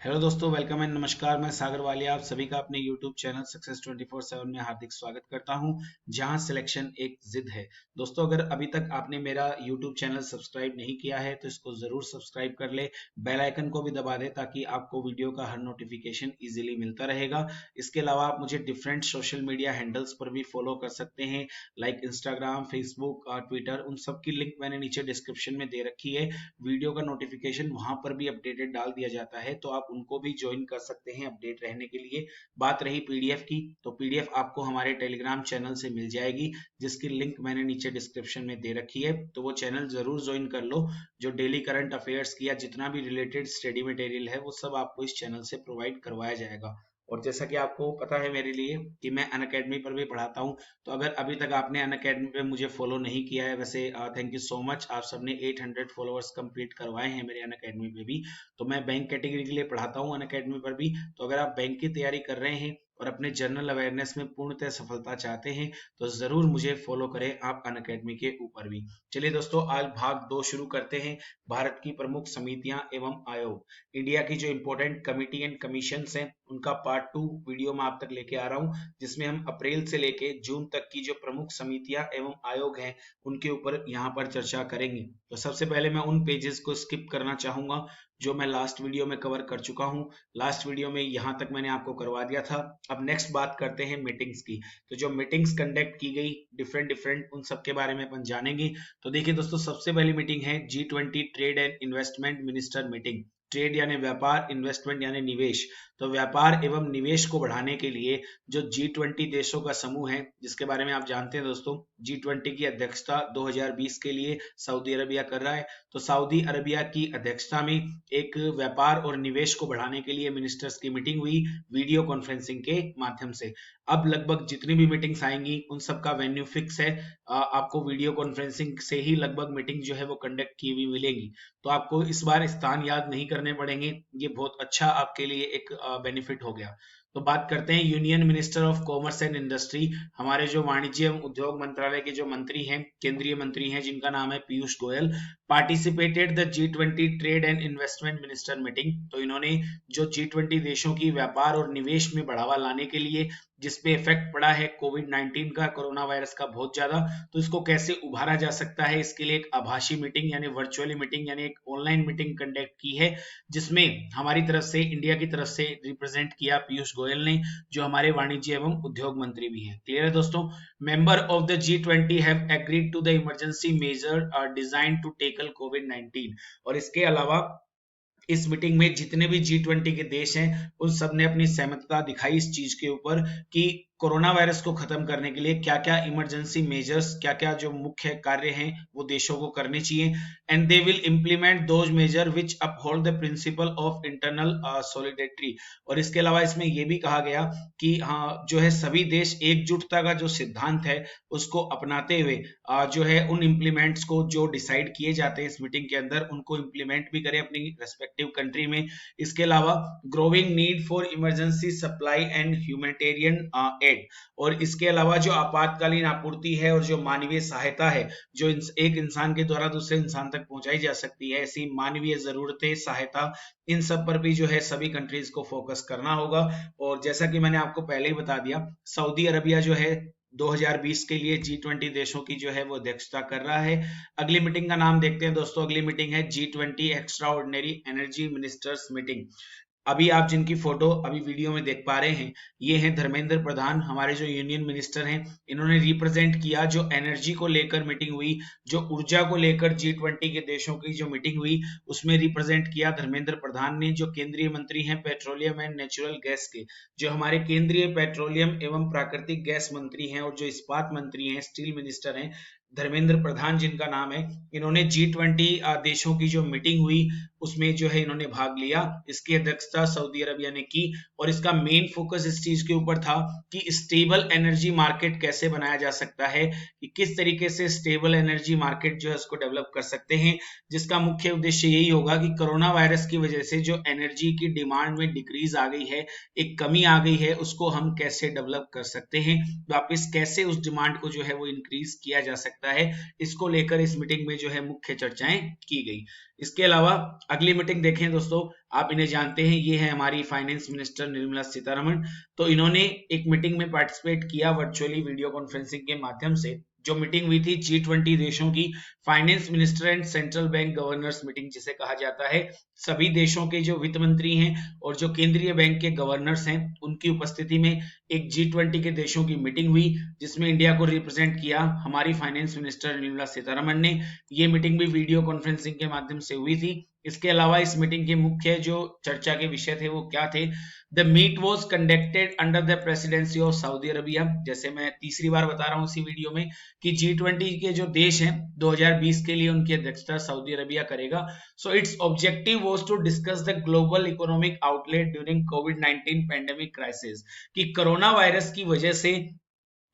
Hello दोस्तों, welcome and नमस्कार। मैं सागर वालिया आप सभी का अपने यूट्यूब चैनल सक्सेस 24/7 में हार्दिक स्वागत करता हूं, जहां सिलेक्शन एक जिद है। दोस्तों, अगर अभी तक आपने मेरा यूट्यूब चैनल सब्सक्राइब नहीं किया है तो इसको जरूर सब्सक्राइब कर ले, बेल आइकन को भी दबा दे ताकि आपको वीडियो का हर नोटिफिकेशन इजीली मिलता रहेगा। इसके अलावा आप मुझे डिफरेंट सोशल मीडिया हैंडल्स पर भी फॉलो कर सकते हैं, लाइक इंस्टाग्राम, फेसबुक और ट्विटर। उन सब की लिंक मैंने नीचे डिस्क्रिप्शन में दे रखी है। वीडियो का नोटिफिकेशन वहां पर भी अपडेटेड डाल दिया जाता है, तो आप उनको भी ज्वाइन कर सकते हैं अपडेट रहने के लिए। बात रही पीडीएफ की, तो पीडीएफ आपको हमारे टेलीग्राम चैनल से मिल जाएगी, जिसकी लिंक मैंने नीचे डिस्क्रिप्शन में दे रखी है। तो वो चैनल जरूर ज्वाइन कर लो। जो डेली करंट अफेयर्स की या जितना भी रिलेटेड स्टडी मटेरियल है वो सब आपको इस चैनल से प्रोवाइड करवाया जाएगा। और जैसा कि आपको पता है मेरे लिए कि मैं अनअकैडमी पर भी पढ़ाता हूँ, तो अगर अभी तक आपने अनअकैडमी पे मुझे फॉलो नहीं किया है, वैसे थैंक यू सो मच। आप सबने 800 फॉलोअर्स कंप्लीट करवाए हैं मेरे अनअकैडमी पे भी। तो मैं बैंक कैटेगरी के लिए पढ़ाता हूँ अनअकैडमी पर भी। तो अगर आप बैंक की तैयारी कर रहे हैं और अपने जनरल अवेयरनेस में पूर्णतः सफलता चाहते हैं तो जरूर मुझे फॉलो करें आप अनअकैडमी के ऊपर भी। चलिए दोस्तों, आज भाग 2 शुरू करते हैं। भारत की प्रमुख समितियां एवं आयोग, इंडिया की जो इंपॉर्टेंट कमिटी एंड कमीशन हैं उनका पार्ट 2 वीडियो में आप तक लेके आ रहा हूं, जिसमें हम अप्रैल से लेके जून तक की जो प्रमुख समितियां एवं आयोग हैं उनके ऊपर यहाँ पर चर्चा करेंगे। तो सबसे पहले मैं उन पेजेस को स्किप करना चाहूंगा जो मैं लास्ट वीडियो में कवर कर चुका हूं। लास्ट वीडियो में यहां तक मैंने आपको करवा दिया था। अब नेक्स्ट बात करते हैं मीटिंग्स की। तो जो मीटिंग्स कंडक्ट की गई डिफरेंट डिफरेंट, उन सब के बारे में अपन जानेंगे। तो देखिए दोस्तों, सबसे पहली मीटिंग है G20 trade and investment minister meeting. Trade यानी व्यापार, इन्वेस्टमेंट यानी निवेश। तो व्यापार एवं निवेश को बढ़ाने के लिए जो G20 देशों का समूह है, जिसके बारे में आप जानते हैं दोस्तों, G20 की अध्यक्षता 2020 के लिए सऊदी अरबिया कर रहा है। तो सऊदी अरबिया की अध्यक्षता में एक व्यापार और निवेश को बढ़ाने के लिए मिनिस्टर्स की मीटिंग हुई वीडियो कॉन्फ्रेंसिंग के माध्यम से। अब लगभग जितनी भी मीटिंग्स आएंगी उन सब का वेन्यू फिक्स है। आपको वीडियो कॉन्फ्रेंसिंग से ही लगभग मीटिंग जो है वो कंडक्ट की हुई मिलेगी। तो आपको इस बार स्थान याद नहीं करने पड़ेंगे। ये बहुत अच्छा आपके लिए एक बेनिफिट हो गया। तो बात करते हैं union minister of commerce and industry, हमारे जो वाणिज्य एवं उद्योग मंत्रालय के जो मंत्री हैं, केंद्रीय मंत्री हैं, जिनका नाम है Piyush Goyal, participated the G20 trade and investment minister meeting. तो इन्होंने जो G20 देशों की व्यापार और निवेश में बढ़ावा लाने के लिए, जिसपे इफेक्ट पड़ा है कोविड-19 का, कोरोना वायरस का बहुत ज्यादा, तो इसको कैसे उभारा जा सकता है, इसके लिए एक आभासी मीटिंग यानी वर्चुअली मीटिंग यानी एक ऑनलाइन मीटिंग कंडक्ट की है, जिसमें हमारी तरफ से, इंडिया की तरफ से रिप्रेजेंट किया पीयूष गोयल ने, जो हमारे वाणिज्य एवं उद्योग मंत्री भी हैं। क्लियर है दोस्तों? Member of the G20 have agreed to the emergency measure design to tackle कोविड-19। और इसके अलावा इस मीटिंग में जितने भी G20 के देश हैं उन सब ने अपनी सहमतता दिखाई इस चीज के ऊपर कि कोरोना वायरस को खत्म करने के लिए क्या क्या इमरजेंसी मेजर्स, क्या क्या जो मुख्य कार्य हैं वो देशों को करने चाहिए। And they will implement those major which uphold the principle of internal solidarity. और इसके अलावा इसमें यह भी कहा गया कि हाँ, जो है सभी देश एकजुटता का जो सिद्धांत है उसको अपनाते हुए जो है उन इम्प्लीमेंट्स को जो डिसाइड किए जाते हैं इस मीटिंग के अंदर उनको इम्प्लीमेंट भी करें अपनी रेस्पेक्टिव कंट्री में। इसके अलावा growing need for emergency supply and humanitarian add. और इसके अलावा जो आपातकालीन आपूर्ति है और जो मानवीय सहायता है जो एक इंसान के द्वारा दूसरे इंसान तक पहुंचाई जा सकती है, ऐसी मानवीय जरूरतें, सहायता, इन सब पर भी जो है सभी कंट्रीज को फोकस करना होगा। और जैसा कि मैंने आपको पहले ही बता दिया, सऊदी अरबिया जो है 2020 के लिए G20 देशों की जो है वो अध्यक्षता कर रहा है। अगली मीटिंग का नाम देखते हैं दोस्तों। अगली मीटिंग है G20 extra ordinary energy ministers meeting. अभी आप जिनकी फोटो अभी वीडियो में देख पा रहे हैं, ये हैं धर्मेंद्र प्रधान, हमारे जो यूनियन मिनिस्टर हैं। इन्होंने रिप्रेजेंट किया जो एनर्जी को लेकर मीटिंग हुई, जो ऊर्जा को लेकर G20 के देशों की जो मीटिंग हुई उसमें रिप्रेजेंट किया धर्मेंद्र प्रधान ने, जो केंद्रीय मंत्री हैं पेट्रोलियम एंड नेचुरल गैस के, जो हमारे केंद्रीय पेट्रोलियम एवं प्राकृतिक गैस मंत्री हैं और जो इस्पात मंत्री हैं, स्टील मिनिस्टर हैं, धर्मेंद्र प्रधान जिनका नाम है। इन्होंने G20 देशों की जो मीटिंग हुई उसमें जो है इन्होंने भाग लिया। इसकी अध्यक्षता सऊदी अरबिया ने की और इसका मेन फोकस इस चीज के ऊपर था कि स्टेबल एनर्जी मार्केट कैसे बनाया जा सकता है, कि किस तरीके से स्टेबल एनर्जी मार्केट जो है उसको डेवलप कर सकते हैं, जिसका मुख्य उद्देश्य यही होगा कि कोरोना वायरस की वजह से जो एनर्जी की डिमांड में डिक्रीज आ गई है, एक कमी आ गई है, उसको हम कैसे डेवलप कर सकते हैं, वापस कैसे उस डिमांड को जो है वो इंक्रीज किया जा सकता सकता है, इसको लेकर इस मीटिंग में जो है मुख्य चर्चाएं की गई। इसके अलावा अगली मीटिंग देखें दोस्तों, आप इन्हें जानते हैं, ये है हमारी फाइनेंस मिनिस्टर निर्मला सीतारमण। तो इन्होंने एक मीटिंग में पार्टिसिपेट किया वर्चुअली वीडियो कॉन्फ्रेंसिंग के माध्यम से। जो मीटिंग हुई थी G20 देशों की finance minister and central bank governors meeting जिसे कहा जाता है। सभी देशों के जो वित्त मंत्री हैं और जो केंद्रीय बैंक के गवर्नर्स हैं उनकी उपस्थिति में एक G20 के देशों की मीटिंग हुई, जिसमें इंडिया को रिप्रेजेंट किया हमारी फाइनेंस मिनिस्टर निर्मला सीतारमण ने। ये मीटिंग भी वीडियो कॉन्फ्रेंसिंग के माध्यम से हुई थी। इसके अलावा इस मीटिंग के मुख्य जो चर्चा के विषय थे वो क्या थे? The meet was conducted under the presidency of Saudi Arabia. जैसे मैं तीसरी बार बता रहा हूँ इसी वीडियो में कि G20 के जो देश हैं 2020 के लिए उनकी अध्यक्षता सऊदी अरबिया करेगा। So its objective was to discuss the global economic outlet during कोविड-19 पैंडेमिक क्राइसिस, कि कोरोना वायरस की वजह से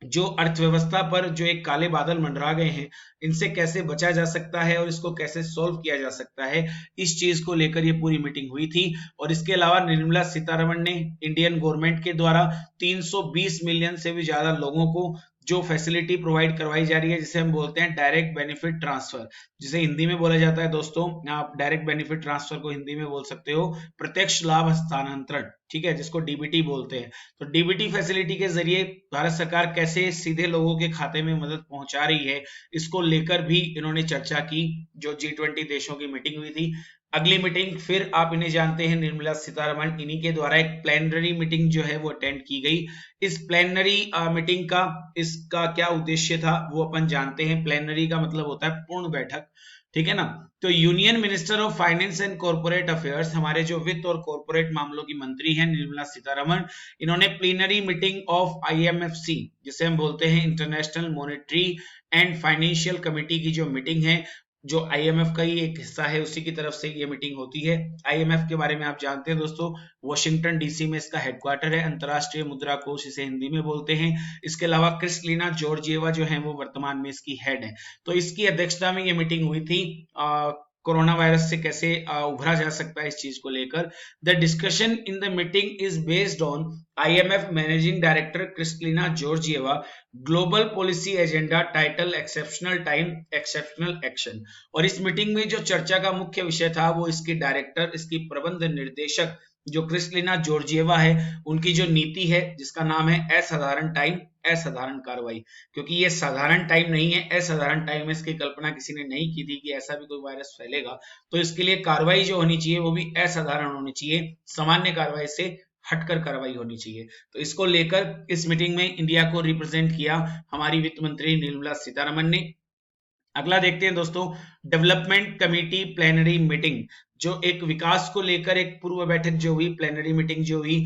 जो अर्थव्यवस्था पर जो एक काले बादल मंडरा गए हैं, इनसे कैसे बचा जा सकता है और इसको कैसे सॉल्व किया जा सकता है, इस चीज को लेकर ये पूरी मीटिंग हुई थी। और इसके अलावा निर्मला सीतारमण ने इंडियन गवर्नमेंट के द्वारा 320 मिलियन से भी ज्यादा लोगों को जो फैसिलिटी प्रोवाइड करवाई जा रही है, जिसे हम बोलते हैं डायरेक्ट बेनिफिट ट्रांसफर, जिसे हिंदी में बोला जाता है दोस्तों, आप डायरेक्ट बेनिफिट ट्रांसफर को हिंदी में बोल सकते हो प्रत्यक्ष लाभ हस्तांतरण, ठीक है, जिसको डीबीटी बोलते हैं। तो डीबीटी फैसिलिटी के जरिए भारत सरकार कैसे सीधे लोगों के खाते में मदद पहुंचा रही है, इसको लेकर भी इन्होंने चर्चा की, जो G20 देशों की मीटिंग हुई थी। अगली मीटिंग फिर आप इन्हें जानते हैं निर्मला सीतारमण, इन्हीं के द्वारा एक प्लेनरी मीटिंग जो है वो अटेंड की गई। इस प्लेनरी मीटिंग का इसका क्या उद्देश्य था वो अपन जानते हैं। प्लेनरी का मतलब होता है पूर्ण बैठक, ठीक है ना। तो union minister of finance and corporate affairs, हमारे जो वित्त और कॉर्पोरेट मामलों की मंत्री हैं निर्मला सीतारमण, इन्होंने प्लीनरी मीटिंग ऑफ IMFC, जिसे हम बोलते हैं international monetary and financial committee की जो मीटिंग है, जो IMF का ही एक हिस्सा है, उसी की तरफ से ये मीटिंग होती है। IMF के बारे में आप जानते हैं दोस्तों, वॉशिंगटन DC में इसका हेडक्वार्टर है, अंतरराष्ट्रीय मुद्रा कोष इसे हिंदी में बोलते हैं। इसके अलावा क्रिस्टलिना जॉर्जिएवा जो है वो वर्तमान में इसकी हेड है। तो इसकी अध्यक्षता में ये मीटिंग हुई थी। कोरोना वायरस से कैसे उभरा जा सकता है, इस चीज को लेकर। The discussion in the meeting is based on IMF managing director Kristalina Georgieva global policy agenda title exceptional time exceptional action. और इस मीटिंग में जो चर्चा का मुख्य विषय था वो इसकी डायरेक्टर, इसकी प्रबंध निर्देशक जो क्रिस्टलिना जॉर्जिएवा है, उनकी जो नीति है जिसका नाम है असाधारण टाइम असाधारण कार्रवाई, क्योंकि ये साधारण टाइम नहीं है, असाधारण टाइम है। इसकी कल्पना किसी ने नहीं की थी कि ऐसा भी कोई वायरस फैलेगा। तो इसके लिए कार्रवाई जो होनी चाहिए वो भी असाधारण होनी चाहिए, सामान्य कार्रवाई से हटकर कार्रवाई होनी चाहिए। तो इसको लेकर इस मीटिंग में इंडिया को रिप्रेजेंट किया हमारी वित्त मंत्री निर्मला सीतारमण ने। अगला देखते हैं दोस्तों, डेवलपमेंट कमेटी प्लेनरी मीटिंग, जो एक विकास को लेकर एक पूर्व बैठक जो हुई, प्लेनरी मीटिंग जो हुई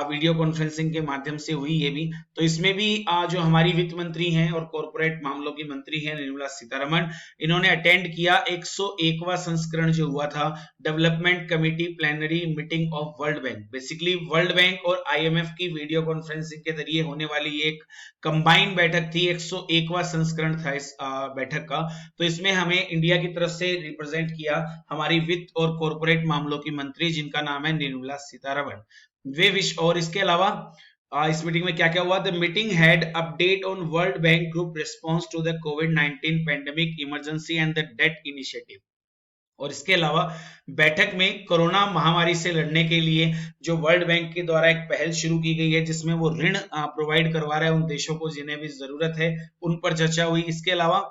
वीडियो कॉन्फ्रेंसिंग के माध्यम से हुई ये भी। तो इसमें भी जो हमारी वित्त मंत्री हैं और कॉर्पोरेट मामलों की मंत्री हैं निर्मला सीतारमण, इन्होंने अटेंड किया 101वां संस्करण जो हुआ था development committee plenary meeting of world bank. Basically world bank और IMF की वीडियो कॉन्फ्रेंसिंग के जरिए होने वाली एक कंबाइन बैठक थी, 101वां संस्करण था इस बैठक का। तो इसमें हमें इंडिया की तरफ से रिप्रेजेंट किया हमारी वित्त और कॉर्पोरेट मामलों की मंत्री, जिनका नाम है निर्मला सीतारमण। वे विश्व और इसके अलावा इस मीटिंग में क्या क्या हुआ? The meeting had update on World Bank Group response to the कोविड-19 pandemic emergency and the debt initiative. और इसके अलावा बैठक में कोरोना महामारी से लड़ने के लिए जो वर्ल्ड बैंक के द्वारा एक पहल शुरू की गई है, जिसमें वो ऋण प्रोवाइड करवा रहा है उन देशों को जिन्हें भी जरूरत है, उन पर चर्चा हुई। इसके अलावा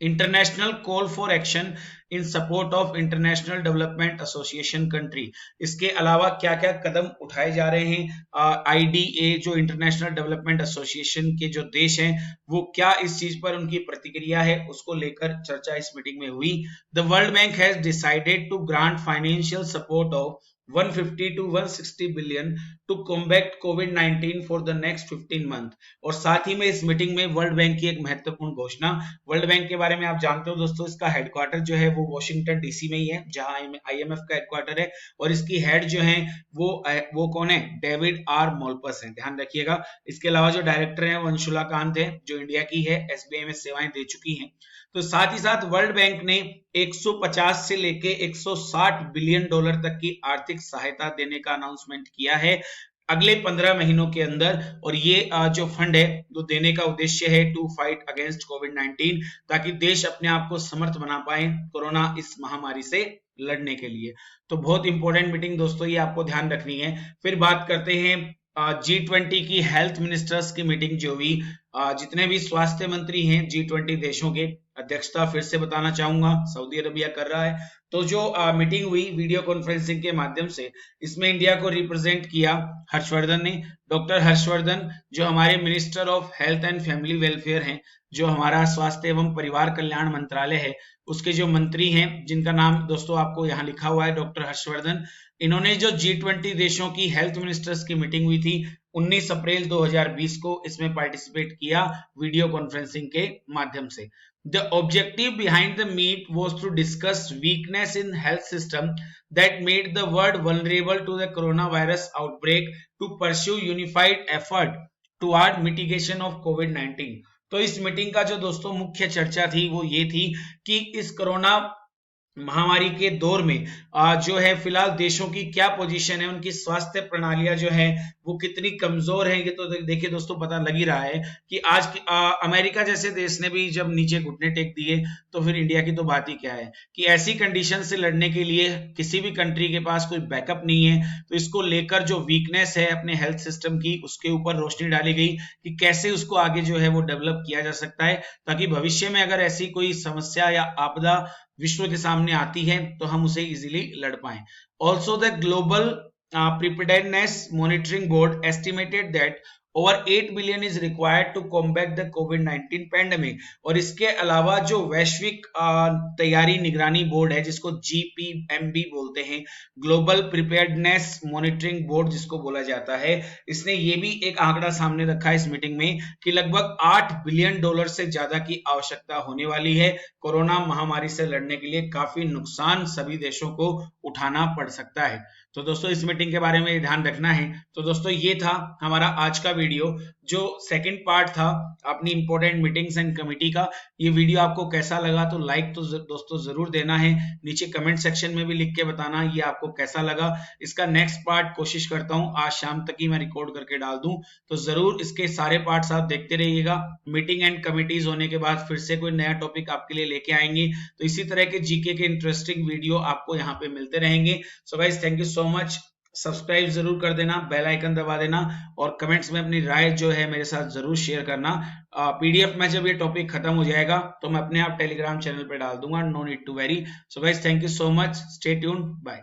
international call for action in support of international development association country, इसके अलावा क्या क्या कदम उठाए जा रहे हैं IDA जो इंटरनेशनल डेवलपमेंट एसोसिएशन के जो देश हैं, वो क्या इस चीज पर उनकी प्रतिक्रिया है, उसको लेकर चर्चा इस मीटिंग में हुई। The World Bank has decided to grant financial support of 150 to 160 billion to combat कोविड-19 फॉर द नेक्स्ट 15 मंथ। और साथ ही में इस मीटिंग में वर्ल्ड बैंक की एक महत्वपूर्ण घोषणा, वर्ल्ड बैंक के बारे में आप जानते हो दोस्तों, इसका हेडक्वार्टर जो है वो वॉशिंगटन DC में ही है, जहां IMF का हेडक्वार्टर है। और इसकी हेड जो है वो कौन है? डेविड R मोल्पस है, ध्यान रखिएगा। इसके अलावा जो डायरेक्टर है वो अंशुला कांत है, जो इंडिया की है, SBI में सेवाएं दे चुकी हैं। तो साथ ही साथ वर्ल्ड बैंक ने 150 से लेके 160 बिलियन डॉलर तक की आर्थिक सहायता देने का अनाउंसमेंट किया है अगले 15 महीनों के अंदर। और ये जो फंड है वो देने का उद्देश्य है टू फाइट अगेंस्ट कोविड-19, ताकि देश अपने आप को समर्थ बना पाए कोरोना इस महामारी से लड़ने के लिए। तो बहुत इंपॉर्टेंट मीटिंग दोस्तों, ये आपको ध्यान रखनी है। फिर बात करते हैं G20 की हेल्थ मिनिस्टर्स की मीटिंग जो हुई। जितने भी स्वास्थ्य मंत्री हैं G20 देशों के, अध्यक्षता फिर से बताना चाहूंगा सऊदी अरबिया कर रहा है। तो जो मीटिंग हुई वीडियो कॉन्फ्रेंसिंग के माध्यम से, इसमें इंडिया को रिप्रेजेंट किया हर्षवर्धन ने। डॉक्टर हर्षवर्धन जो हमारे minister of health and family welfare हैं, जो हमारा स्वास्थ्य एवं परिवार कल्याण मंत्रालय है, उसके जो मंत्री हैं, जिनका नाम दोस्तों आपको यहाँ लिखा हुआ है डॉक्टर हर्षवर्धन, इन्होंने जो G20 देशों की हेल्थ मिनिस्टर्स की मीटिंग हुई थी 19 अप्रैल 2020 को, इसमें पार्टिसिपेट किया वीडियो कॉन्फ्रेंसिंग के माध्यम से। The objective behind the meet was to discuss weakness in health system that made the world vulnerable to the coronavirus outbreak to pursue unified effort toward mitigation of COVID-19। तो इस meeting का जो दोस्तों मुख्य चर्चा थी वो ये थी कि इस कोरोना महामारी के दौर में जो है फिलहाल देशों की क्या पोजीशन है, उनकी स्वास्थ्य प्रणालियां जो है वो कितनी कमजोर है। ये तो देखिए दोस्तों पता लग ही रहा है कि आज अमेरिका जैसे देश ने भी जब नीचे घुटने टेक दिए, तो फिर इंडिया की तो बात ही क्या है कि ऐसी कंडीशन से लड़ने के लिए किसी भी कंट्री के पास कोई बैकअप नहीं है। तो इसको लेकर जो वीकनेस है अपने हेल्थ सिस्टम की, उसके ऊपर रोशनी डाली गई कि कैसे उसको आगे जो है वो डेवलप किया जा सकता है, ताकि भविष्य में अगर ऐसी कोई समस्या या आपदा विश्व के सामने आती है तो हम उसे इजीली लड़ पाएं। Also the Global Preparedness Monitoring Board estimated that over 8 billion is required to combat the कोविड-19 पैंडेमिक। और इसके अलावा जो वैश्विक तैयारी निगरानी बोर्ड है, जिसको GPMB बोलते हैं, ग्लोबल प्रिपेयर्डनेस मॉनिटरिंग बोर्ड जिसको बोला जाता है, इसने ये भी एक आंकड़ा सामने रखा है इस मीटिंग में कि लगभग $8 बिलियन से ज्यादा की आवश्यकता होने वाली है। कोरोना महामारी से लड़ने के लिए काफी नुकसान सभी देशों को उठाना पड़ सकता है। तो दोस्तों इस मीटिंग के बारे में ध्यान रखना है। तो दोस्तों ये था हमारा आज का वीडियो, जो सेकंड पार्ट था अपनी इंपॉर्टेंट मीटिंग्स एंड कमिटी का। ये वीडियो आपको कैसा लगा तो लाइक तो दोस्तों जरूर देना है, नीचे कमेंट सेक्शन में भी लिख के बताना ये आपको कैसा लगा। इसका नेक्स्ट पार्ट कोशिश करता हूँ आज शाम तक ही मैं रिकॉर्ड करके डाल दूं, तो जरूर इसके सारे पार्ट्स आप देखते रहिएगा। मीटिंग एंड कमिटीज होने के बाद फिर से कोई नया टॉपिक आपके लिए लेके आएंगे, तो इसी तरह के जीके के इंटरेस्टिंग वीडियो आपको यहाँ पे मिलते रहेंगे। सो guys thank you so much. Subscribe जरूर कर देना, बेल आइकन दबा देना, और कमेंट्स में अपनी राय जो है मेरे साथ जरूर शेयर करना। PDF में जब ये टॉपिक खत्म हो जाएगा तो मैं अपने आप टेलीग्राम चैनल पे डाल दूंगा, no need to worry. So guys thank you so much, stay tuned, bye.